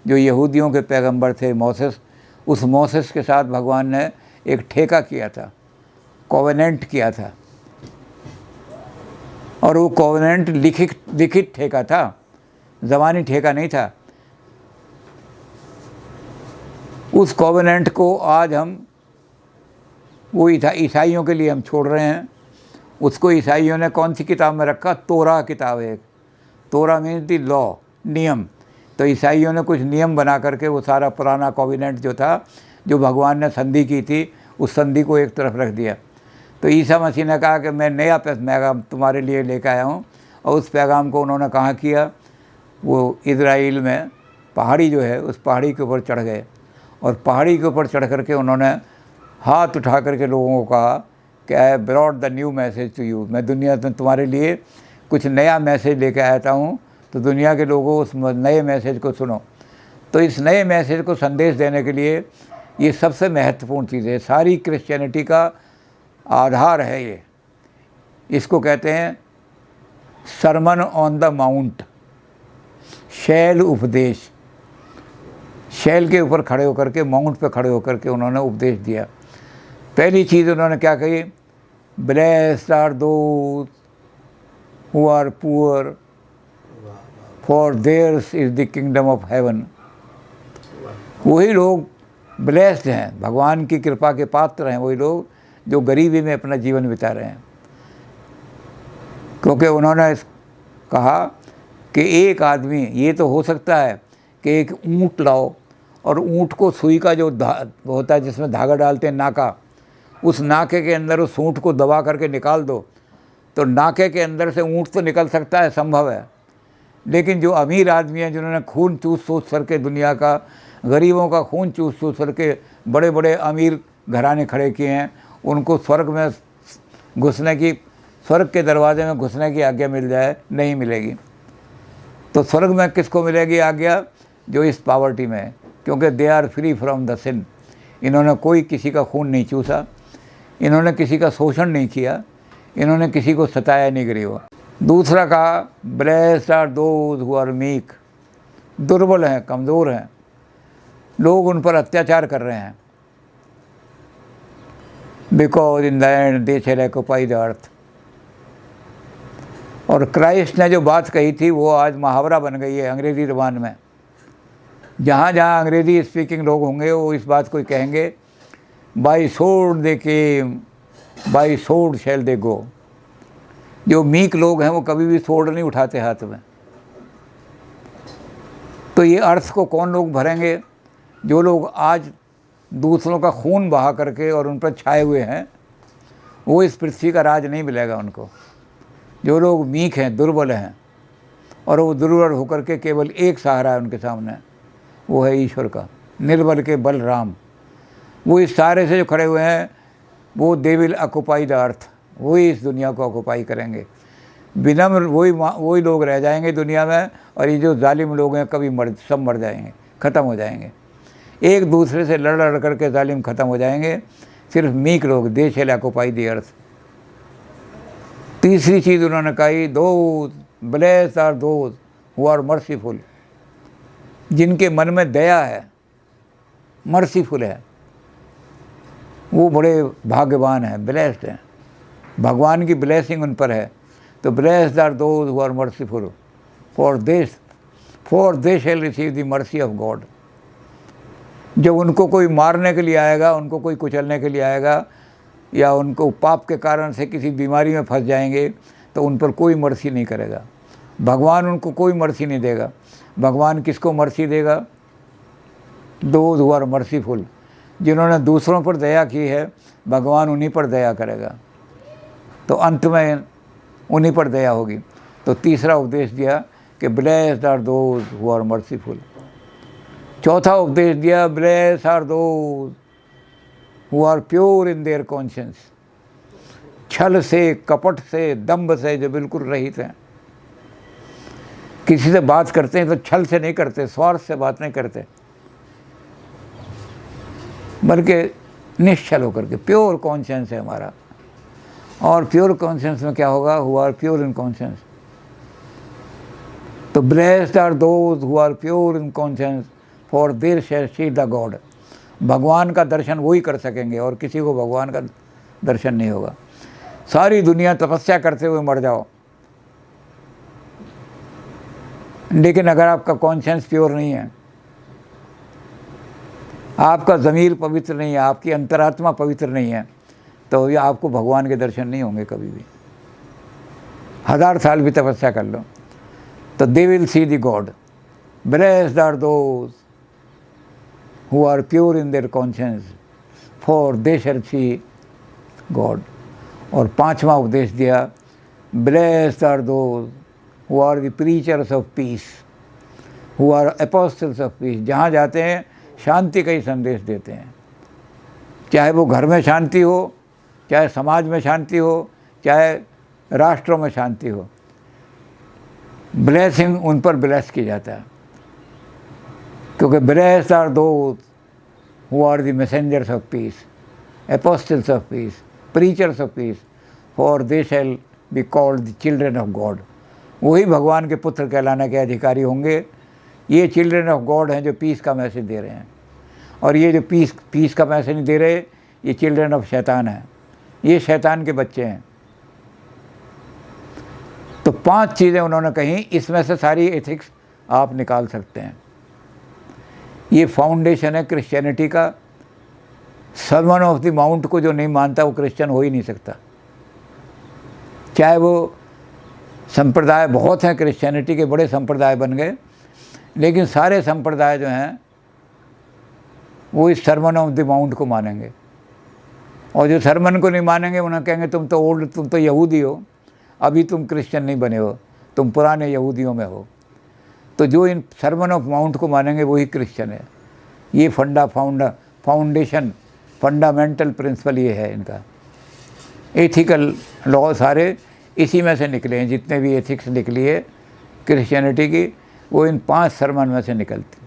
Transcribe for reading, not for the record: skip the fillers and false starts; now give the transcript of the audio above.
जो यहूदियों के पैगंबर थे मोसेस, उस मोसेस के साथ भगवान ने एक ठेका किया था, कोवेनेंट किया था, और वो कोवेनेंट लिखित ठेका था, ज़बानी ठेका नहीं था। उस कोवेनेंट को आज हम वो ईसाइयों के लिए हम छोड़ रहे हैं। उसको ईसाइयों ने कौन सी किताब में रखा? तोरा किताब है। तोरा मीन्स दी लॉ, नियम। तो ईसाइयों ने कुछ नियम बना करके वो सारा पुराना कोवेनेंट जो था, जो भगवान ने संधि की थी, उस संधि को एक तरफ रख दिया। तो ईसा मसीह ने कहा कि मैं नया पैगाम तुम्हारे लिए लेकर आया हूँ, और उस पैगाम को उन्होंने कहाँ किया? वो इज़राइल में पहाड़ी जो है, उस पहाड़ी के ऊपर चढ़ गए, और पहाड़ी के ऊपर चढ़ करके उन्होंने हाथ उठा करके लोगों को कहा कि I brought the new message to you, मैं दुनिया में तुम्हारे लिए कुछ नया मैसेज लेकर आता हूँ, तो दुनिया के लोगों उस नए मैसेज को सुनो। तो इस नए मैसेज को संदेश देने के लिए ये सबसे महत्वपूर्ण चीज़ है, सारी क्रिश्चियनिटी का आधार है ये। इसको कहते हैं सरमन ऑन द माउंट, शैल उपदेश। शैल के ऊपर खड़े होकर के, माउंट पे खड़े होकर के उन्होंने उपदेश दिया। पहली चीज़ उन्होंने क्या कही? Blessed are those who are poor, for theirs is the kingdom of heaven. वही लोग ब्लेस्ड हैं, भगवान की कृपा के पात्र हैं, वही लोग जो गरीबी में अपना जीवन बिता रहे हैं। क्योंकि उन्होंने कहा कि एक आदमी, ये तो हो सकता है कि एक ऊँट लाओ, और ऊँट को सुई का जो होता है जिसमें धागा डालते हैं, नाका, उस नाके के अंदर उस ऊँट को दबा करके निकाल दो, तो नाके के अंदर से ऊँट तो निकल सकता है, संभव है। लेकिन जो अमीर आदमी हैं, जिन्होंने खून चूस चूस करके दुनिया का, गरीबों का खून चूस चूस करके बड़े बड़े अमीर घराने खड़े किए हैं, उनको स्वर्ग में घुसने की, स्वर्ग के दरवाजे में घुसने की आज्ञा मिल जाए, नहीं मिलेगी। तो स्वर्ग में किसको मिलेगी आज्ञा? जो इस पॉवर्टी में है, क्योंकि they are free from the sin. इन्होंने कोई किसी का खून नहीं चूसा, इन्होंने किसी का शोषण नहीं किया, इन्होंने किसी को सताया नहीं गरीब। दूसरा कहा blessed are those who are meek, दुर्बल हैं, कमज़ोर हैं, लोग उन पर अत्याचार कर रहे हैं। Because in the end they shall occupy the earth. और क्राइस्ट ने जो बात कही थी वो आज मुहावरा बन गई है अंग्रेज़ी ज़बान में। जहाँ जहाँ अंग्रेज़ी स्पीकिंग लोग होंगे वो इस बात को कहेंगे, by sword they came, by sword shall they go. जो मीक लोग हैं वो कभी भी सोर्ड नहीं उठाते हाथ में। तो ये अर्थ को कौन लोग भरेंगे? जो लोग आज दूसरों का खून बहा करके और उन पर छाए हुए हैं, वो इस पृथ्वी का राज नहीं मिलेगा उनको। जो लोग मीक हैं, दुर्बल हैं, और वो दुर्बल होकर के केवल एक सहारा है उनके सामने, वो है ईश्वर का, निर्बल के बल राम। वो इस सारे से जो खड़े हुए हैं, वो दे विल ऑक्युपाई द अर्थ, वही इस दुनिया को ऑक्युपाई करेंगे। विनम्र वही लोग रह जाएंगे दुनिया में, और ये जो जालिम लोग हैं कभी सब मर जाएंगे, ख़त्म हो जाएंगे। एक दूसरे से लड़ लड़ करके जालिम ख़त्म हो जाएंगे। सिर्फ मीक लोग, दे शैल ऑक्युपाई द अर्थ। तीसरी चीज़ उन्होंने कही, those blessed are those who are merciful, जिनके मन में दया है, मर्सीफुल है, वो बड़े भाग्यवान हैं, ब्लेस्ड हैं, भगवान की ब्लेसिंग उन पर है। तो blessed are those who are merciful, for they shall receive the mercy of God. जब उनको कोई मारने के लिए आएगा, उनको कोई कुचलने के लिए आएगा, या उनको पाप के कारण से किसी बीमारी में फंस जाएंगे, तो उन पर कोई मर्सी नहीं करेगा भगवान, उनको कोई मर्सी नहीं देगा। भगवान किसको मर्सी देगा? दोज़ हु आर मर्सीफुल, जिन्होंने दूसरों पर दया की है, भगवान उन्हीं पर दया करेगा। तो अंत में उन्हीं पर दया होगी। तो तीसरा उपदेश दिया कि blessed are those who are merciful. चौथा उपदेश दिया, blessed are those who are pure in their conscience. छल से, कपट से, दंभ से जो बिल्कुल रहित हैं। किसी से बात करते हैं तो छल से नहीं करते, स्वार्थ से बात नहीं करते, बल्कि निश्चल होकर के। प्योर कॉन्शियंस है हमारा। और प्योर कॉन्शियंस में क्या होगा? Who are pure in conscience. तो blessed are those who are pure in conscience, for there shall see the god. भगवान का दर्शन वही कर सकेंगे और किसी को भगवान का दर्शन नहीं होगा। सारी दुनिया तपस्या करते हुए मर जाओ, लेकिन अगर आपका कॉन्शियंस प्योर नहीं है, आपका ज़मीर पवित्र नहीं है, आपकी अंतरात्मा पवित्र नहीं है, तो ये आपको भगवान के दर्शन नहीं होंगे कभी भी। 1000 साल भी तपस्या कर लो तो they will see the God. Blessed are those who are pure in their conscience for they shall see God. और 5वां उपदेश दिया, blessed are those who are the preachers of peace, who are apostles of peace. जहाँ जाते हैं शांति का ही संदेश देते हैं, चाहे वो घर में शांति हो, चाहे समाज में शांति हो, चाहे राष्ट्रों में शांति हो। ब्लेसिंग उन पर ब्लेस किया जाता है, क्योंकि blessed are those who are the messengers of peace, apostles of peace, preachers of peace, for they shall be called the children of God. वही भगवान के पुत्र कहलाने के अधिकारी होंगे। ये चिल्ड्रन ऑफ गॉड हैं जो पीस का मैसेज दे रहे हैं, और ये जो पीस का मैसेज नहीं दे रहे, ये चिल्ड्रन ऑफ शैतान हैं, ये शैतान के बच्चे हैं। तो 5 चीज़ें उन्होंने कही, इसमें से सारी एथिक्स आप निकाल सकते हैं। ये फाउंडेशन है क्रिश्चियनिटी का। सर्मन ऑफ द माउंट को जो नहीं मानता वो क्रिश्चियन हो ही नहीं सकता। चाहे वो संप्रदाय बहुत हैं, क्रिश्चियनिटी के बड़े संप्रदाय बन गए, लेकिन सारे संप्रदाय जो हैं वो इस सर्मन ऑफ द माउंट को मानेंगे। और जो सर्मन को नहीं मानेंगे उन्हें कहेंगे तुम तो यहूदी हो, अभी तुम क्रिश्चियन नहीं बने हो, तुम पुराने यहूदियों में हो। तो जो इन सर्मन ऑफ माउंट को मानेंगे वही क्रिश्चियन है। ये फाउंडेशन फंडामेंटल प्रिंसिपल ये है इनका। एथिकल लॉ सारे इसी में से निकले हैं, जितने भी एथिक्स निकली है क्रिश्चियनिटी की, वो इन 5 सर्मन में से निकलती।